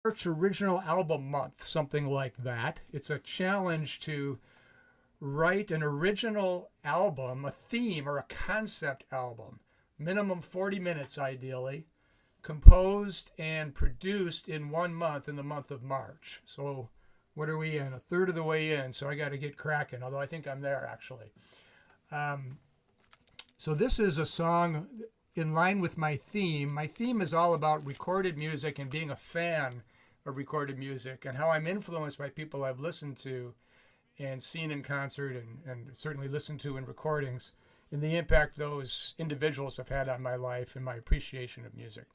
March original album month, something like that. It's a challenge to write an original album, a theme or a concept album, minimum 40 minutes ideally, composed and produced in 1 month, in the month of March. So what are we in? A third of the way in, so I got to get cracking, although I think I'm there actually. So this is a song in line with my theme. My theme is all about recorded music and being a fan of recorded music and how I'm influenced by people I've listened to and seen in concert and certainly listened to in recordings, and the impact those individuals have had on my life and my appreciation of music.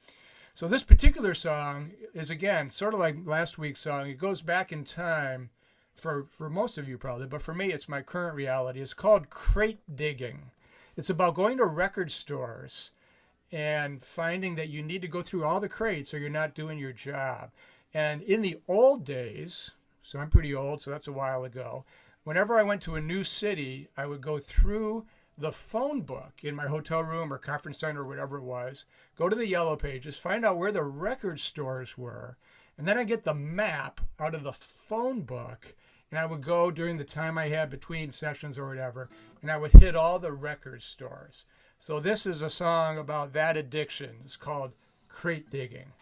So this particular song is, again, sort of like last week's song. It goes back in time for most of you probably, but for me it's my current reality. It's called Crate Digging. It's about going to record stores and finding that you need to go through all the crates or you're not doing your job. And in the old days, so I'm pretty old, so that's a while ago, whenever I went to a new city, I would go through the phone book in my hotel room or conference center or whatever it was, go to the yellow pages, find out where the record stores were, and then I get the map out of the phone book, and I would go during the time I had between sessions or whatever, and I would hit all the record stores. So this is a song about that addiction. It's called Crate Digging.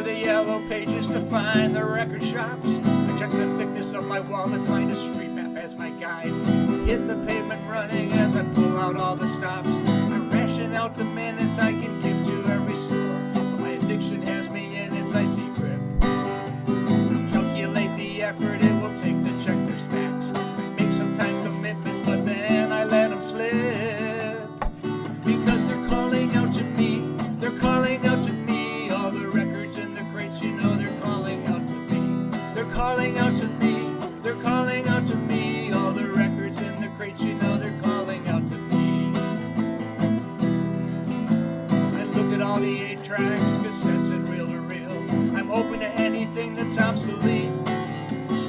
The yellow pages to find the record shops. I check the thickness of my wallet, find a street map as my guide. Hit the pavement running as I pull out all the stops. I ration out the minutes I can give to every store, but my addiction has me in its icy grip. Calculate the effort it will take to check their stacks. Make some time commitments, but then I let them slip. Because they're calling out to me, they're calling out to me. All the records in the crates, you know they're calling out to me. They're calling out to me, they're calling out to me. All the records in the crates, you know they're calling out to me. I look at all the 8 tracks, cassettes and reel-to-reel. I'm open to anything that's obsolete,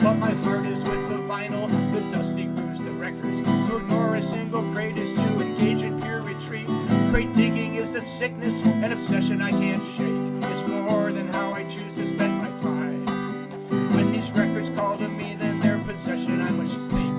but my heart is with the vinyl, the dusty grooves, the records. To ignore a single crate is to engage in pure retreat. Crate digging is a sickness, an obsession I can't shake. It's more than how I choose to spend my time. When these records call to me, then their possession I must take.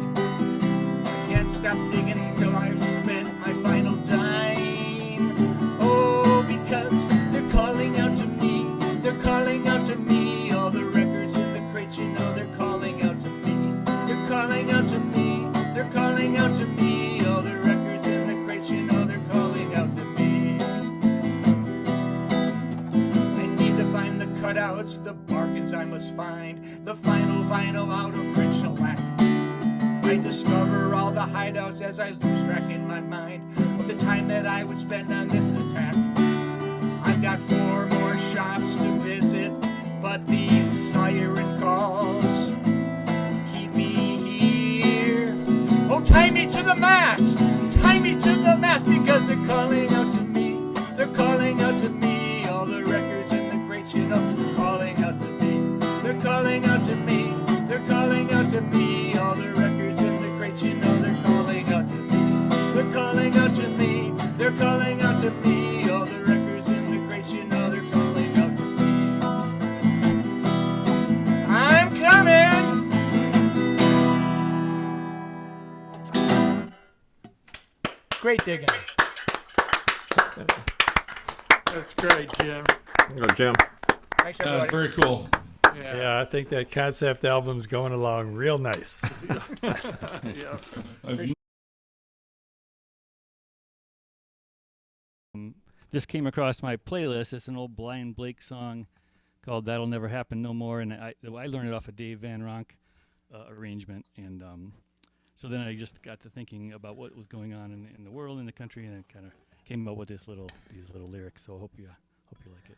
I can't stop digging till I've spent my final dime. Oh, because they're calling out to me, they're calling out to me. All the records in the crates, you know they're calling out to me. They're calling out to me, they're calling out to me. All the records in the crates, you know they're calling out to me. I need to find the cutouts, the bargains I must find, the final vinyl out of rich shellac. I discover all the hideouts as I lose track in my mind of the time that I would spend on this attack. I've got 4 more shops to visit, but these siren calls keep me here. Oh, tie me to the mast! Tie me to the mast, because they're calling out to me. They're calling out to me. All the records in the crates, you know, they're calling out to me. They're calling out to me. They're calling out to me. All the records in the crates, you know, they're calling out to me. They're calling out to me. They're calling out to me. All the records in the crates, you know, they're calling out to me. I'm coming! Great digging. That's great, Jim. Oh, Jim. Thanks, everybody. Very cool. Yeah, I think that concept album's going along real nice. Yeah. This came across my playlist. It's an old Blind Blake song called "That'll Never Happen No More," and I learned it off a Dave Van Ronk arrangement. And so then I just got to thinking about what was going on in the world, in the country, and it kind of came up with these little lyrics. So I hope you like it.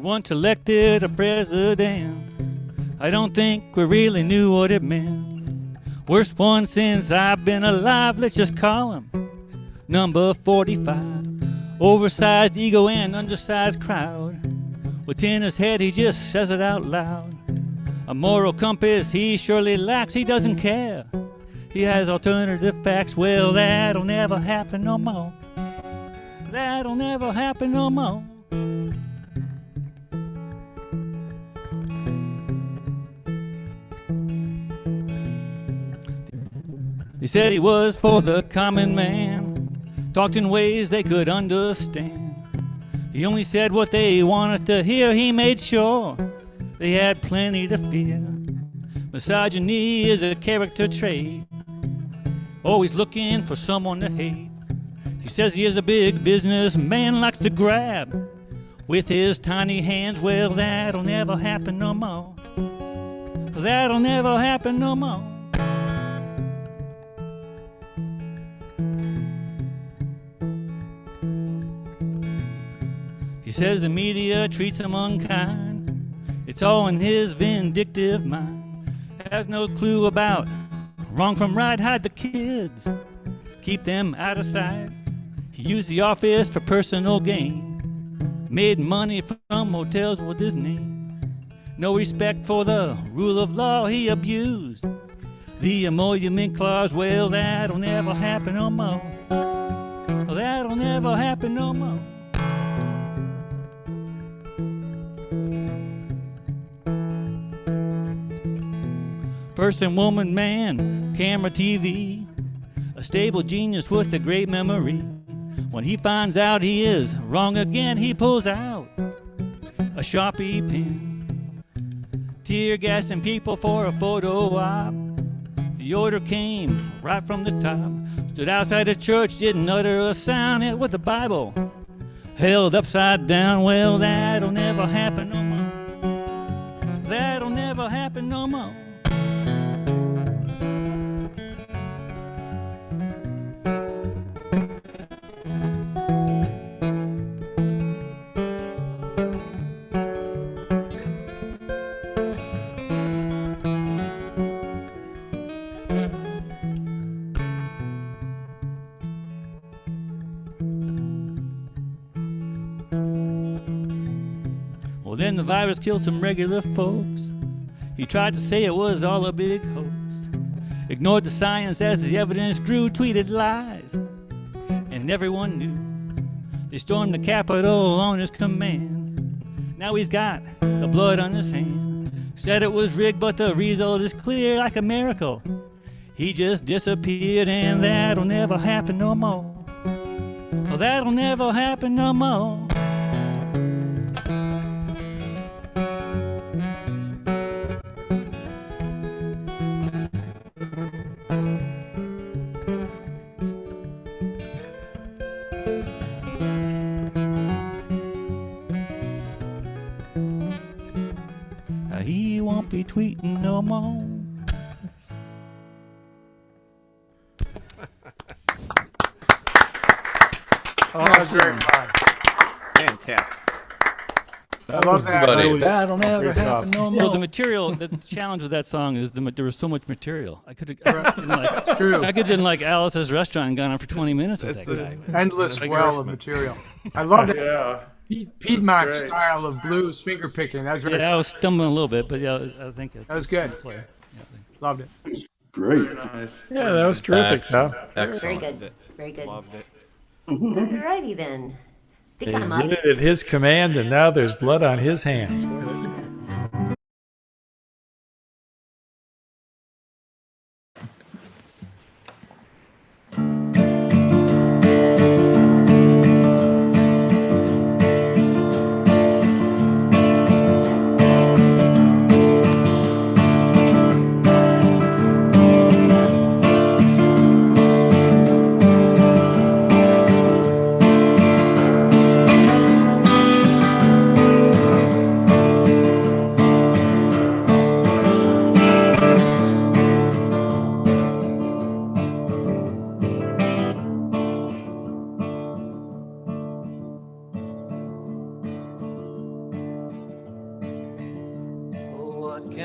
once elected a president. I don't think we really knew what it meant. Worst one since I've been alive, let's just call him number 45. Oversized ego and undersized crowd. What's in his head, he just says it out loud. A moral compass he surely lacks, he doesn't care. He has alternative facts, well, that'll never happen no more. That'll never happen no more. He said he was for the common man, talked in ways they could understand. He only said what they wanted to hear, he made sure they had plenty to fear. Misogyny is a character trait, always looking for someone to hate. He says he is a big businessman, likes to grab with his tiny hands. Well, that'll never happen no more. That'll never happen no more. He says the media treats him unkind. It's all in his vindictive mind. Has no clue about wrong from right. Hide the kids, keep them out of sight. He used the office for personal gain, made money from hotels with his name. No respect for the rule of law, he abused the emolument clause. Well, that'll never happen no more. That'll never happen no more. Person, woman, man, camera, TV, a stable genius with a great memory. When he finds out he is wrong again, he pulls out a Sharpie pen, tear gassing people for a photo op. The order came right from the top. Stood outside the church, didn't utter a sound. It was the Bible held upside down. Well, that'll never happen no more. That'll never happen no more. Then the virus killed some regular folks. He tried to say it was all a big hoax. Ignored the science as the evidence grew, tweeted lies, and everyone knew. They stormed the Capitol on his command. Now he's got the blood on his hand. Said it was rigged, but the result is clear like a miracle. He just disappeared, and that'll never happen no more. Oh, that'll never happen no more. He won't be tweeting no more. Awesome. Fantastic. I love that. That'll never happen no more. Well, the material, the challenge with that song is there was so much material. I could have True. I could have done like Alice's Restaurant and gone on for 20 minutes with that guy. Endless well of material. I love that. Yeah. Piedmont style of blues finger picking. That was very Yeah, I was stumbling a little bit, but yeah, I think that was good. Loved it. Great. Nice. Yeah, that was terrific, Sal. Very good. Very good. Loved it. Alrighty then. He Think I'm up. did it at his command, and now there's blood on his hands.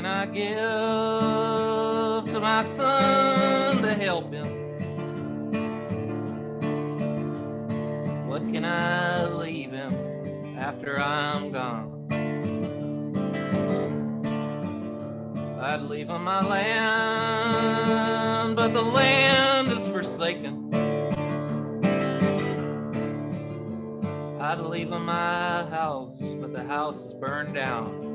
can I give to my son to help him? What can I leave him after I'm gone? I'd leave him my land, but the land is forsaken. I'd leave him my house, but the house is burned down.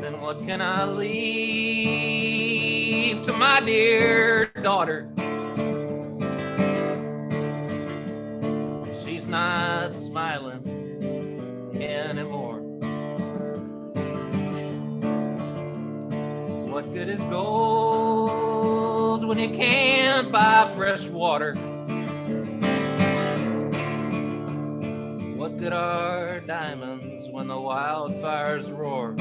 Then what can I leave to my dear daughter? She's not smiling anymore. What good is gold when you can't buy fresh water? What good are diamonds when the wildfires roar?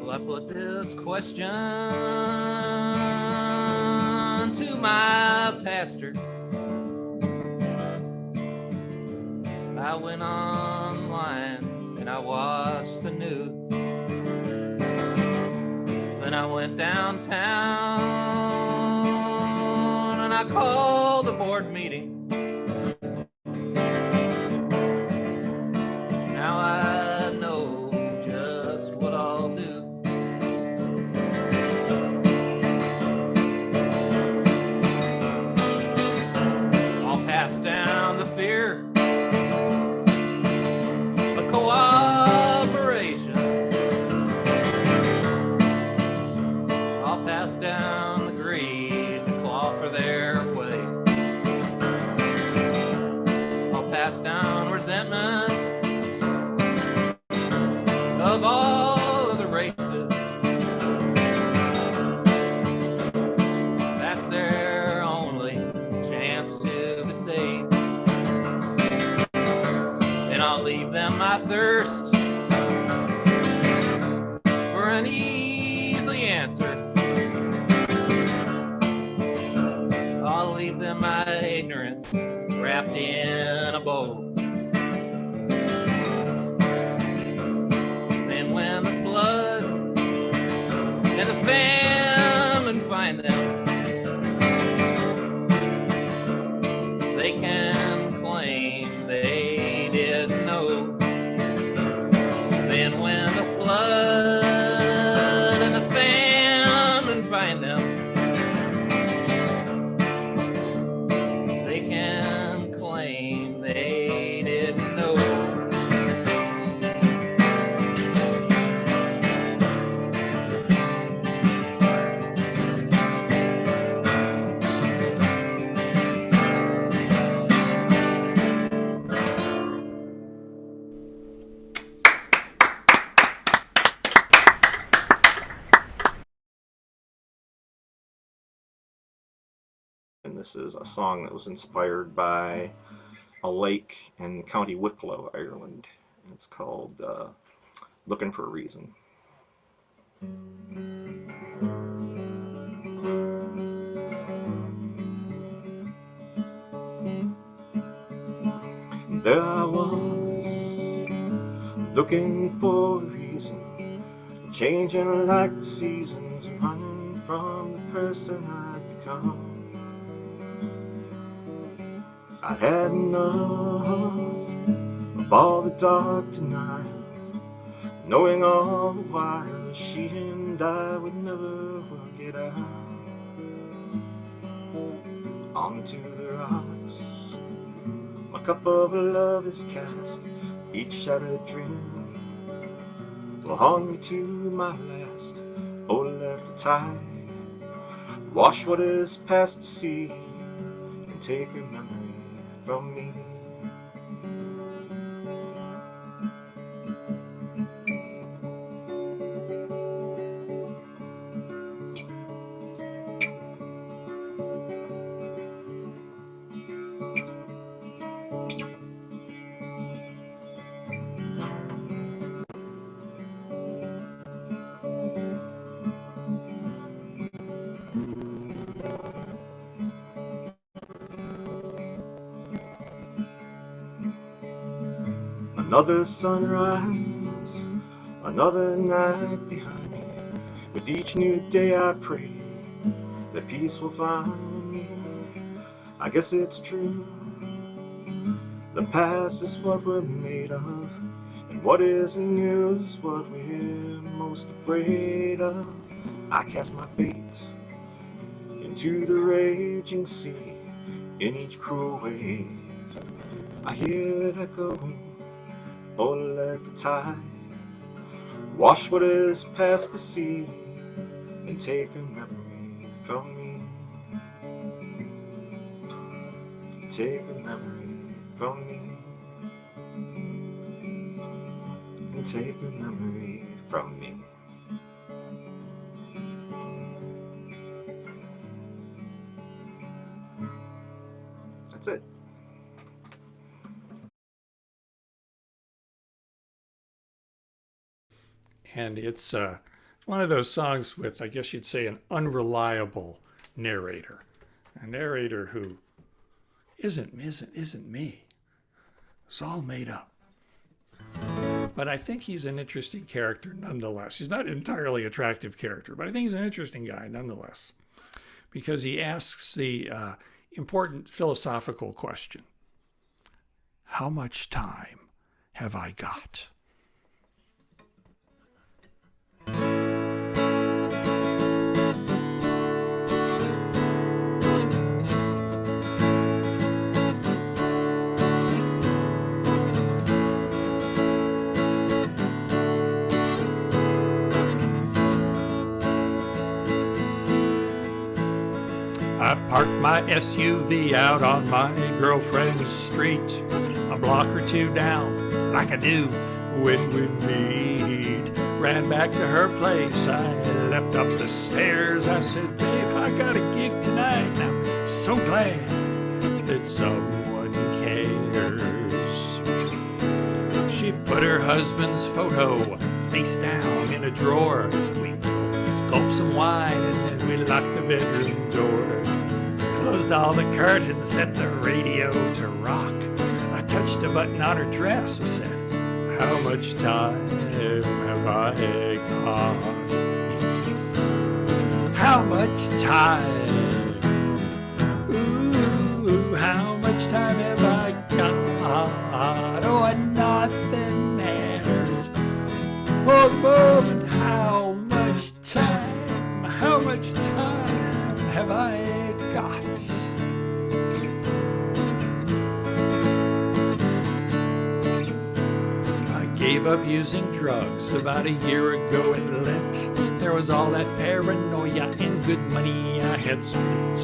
I put this question to my pastor. I went online and I watched the news. Then I went downtown and I called a board meeting. Now I know just what I'll do. Pass down the fear of cooperation. I'll pass down the greed to claw for their way. I'll pass down resentment of all of the races. That's their only chance to be saved. And I'll leave them my thirst for an easy answer. I'll leave them my ignorance wrapped in a bow. Then when the flood and the famine find them, they can claim they didn't know. Then when the flood and the famine find them, they can claim they didn't know. And this is a song that was inspired by a lake in County Wicklow, Ireland. It's called Looking for a Reason. There I was, looking for a reason, changing like the seasons, running from the person I'd become. I had enough of all the dark tonight, knowing all the while that she and I would never work it out. Onto the rocks, my cup of love is cast, each shattered dream will haunt me to my last. oh, let the tide wash what is past the sea and take her memory from me. Another sunrise, another night behind me. With each new day I pray that peace will find me. I guess it's true, the past is what we're made of, and what is new is what we're most afraid of. I cast my fate into the raging sea. In each cruel wave I hear it echoing, oh, let the tide wash what is past the sea and take a memory from me. Take a memory from me. And take a memory from me. That's it. And it's one of those songs with, I guess you'd say, an unreliable narrator. A narrator who isn't me. It's all made up. But I think he's an interesting character nonetheless. He's not an entirely attractive character, but I think he's an interesting guy nonetheless. Because he asks the important philosophical question: how much time have I got? I parked my SUV out on my girlfriend's street, a block or two down, like I do when we meet. Ran back to her place, I leapt up the stairs. I said, babe, I got a gig tonight, and I'm so glad that someone cares. She put her husband's photo face down in a drawer. We gulped some wine, and then we locked the bedroom door. Closed all the curtains, set the radio to rock. I touched a button on her dress. I said, how much time have I got? How much time? Ooh, how much time have I got? Oh, and nothing matters for the moment. How much time? How much time have I got? Gave up using drugs about a year ago at Lent. There was all that paranoia and good money I had spent.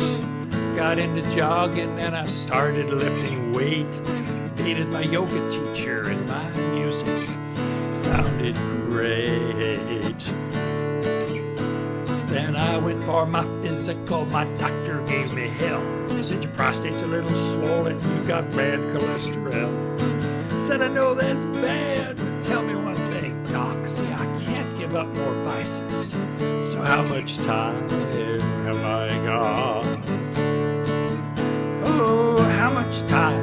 Got into jogging and I started lifting weight. Dated my yoga teacher and my music sounded great. Then I went for my physical. My doctor gave me hell. Said your prostate's a little swollen, you got bad cholesterol. Said I know that's bad, but tell me one thing, doc. See, I can't give up more vices. So how much time have I got? Oh, how much time?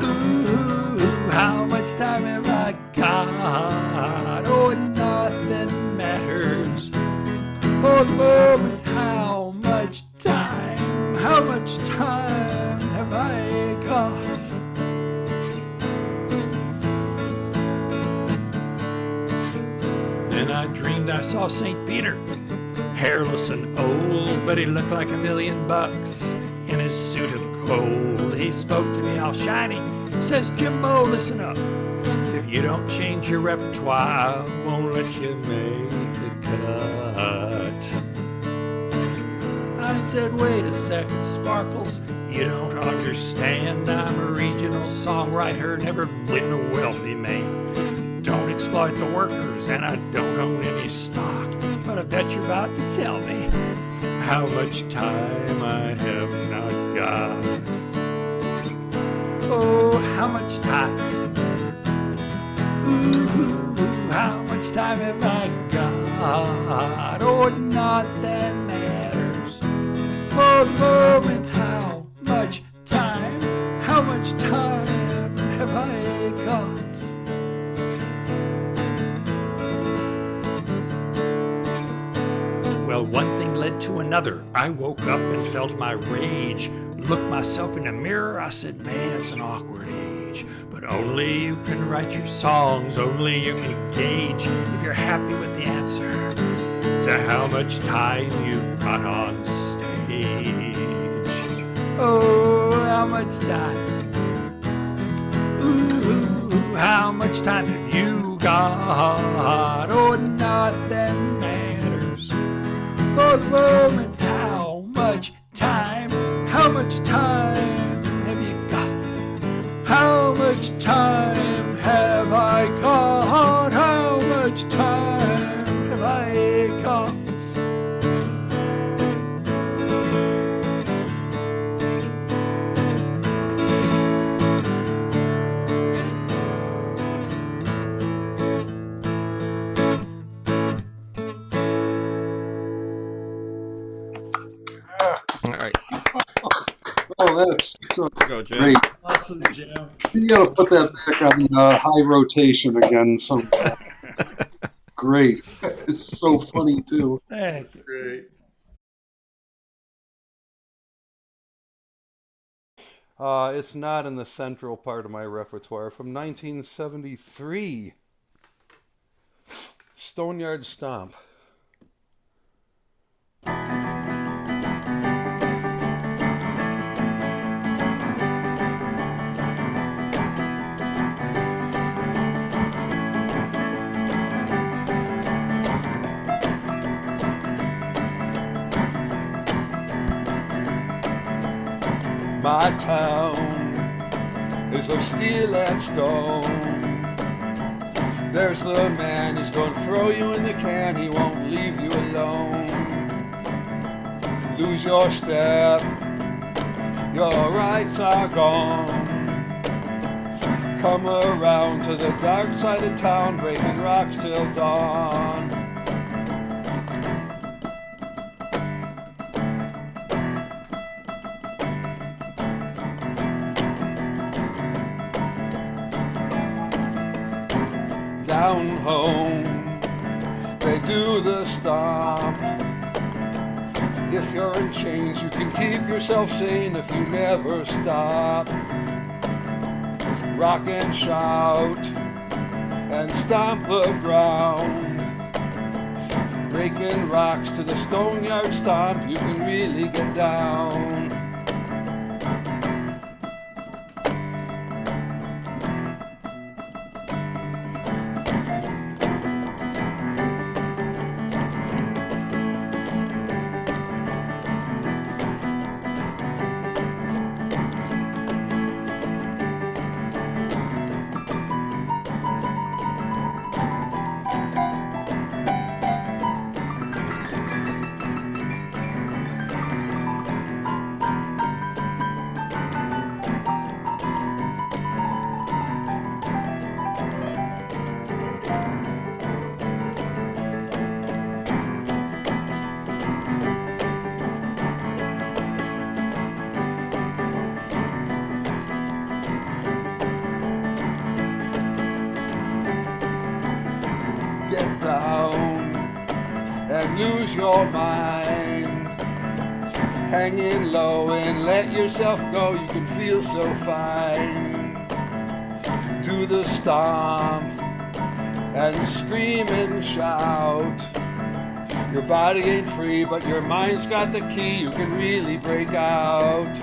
Ooh, how much time have I got? Oh, nothing matters for the moment. How much time? How much time have I got? Then I dreamed I saw St. Peter, hairless and old, but he looked like $1 million in his suit of gold. He spoke to me all shiny, says, Jimbo, listen up. If you don't change your repertoire, I won't let you make the cut. I said, wait a second, Sparkles, you don't understand. I'm a regional songwriter, never been a wealthy man. Don't exploit the workers, and I don't own any stock. But I bet you're about to tell me how much time I have not got. Oh, how much time? Ooh, how much time have I got? Oh, not that matters. For the moment, how much time? How much time have I got? Well, one thing led to another. I woke up and felt my rage. Looked myself in the mirror, I said, man, it's an awkward age. But only you can write your songs, only you can gauge if you're happy with the answer to how much time you've got on stage. Oh, how much time? Ooh, how much time have you got? Oh, not that matters. For the moment, how much time? How much time have you got? How much time have I got? How much time have I got? All right. Oh, that's Go, Jay. great. Awesome, Jim. You got to put that back on high rotation again sometime. Great. It's so funny, too. Thank you. Great. It's not in the central part of my repertoire. From 1973, Stoneyard Stomp. My town is of steel and stone. There's the man who's gonna throw you in the can, he won't leave you alone. Lose your step, your rights are gone. Come around to the dark side of town, breaking rocks till dawn. Down home, they do the stomp. If you're in chains, you can keep yourself sane if you never stop. Rock and shout and stomp the ground. Breaking rocks to the Stoneyard Stomp, you can really get down. Get down and lose your mind. Hanging low and let yourself go, you can feel so fine. Do the stomp and scream and shout. Your body ain't free, but your mind's got the key, you can really break out.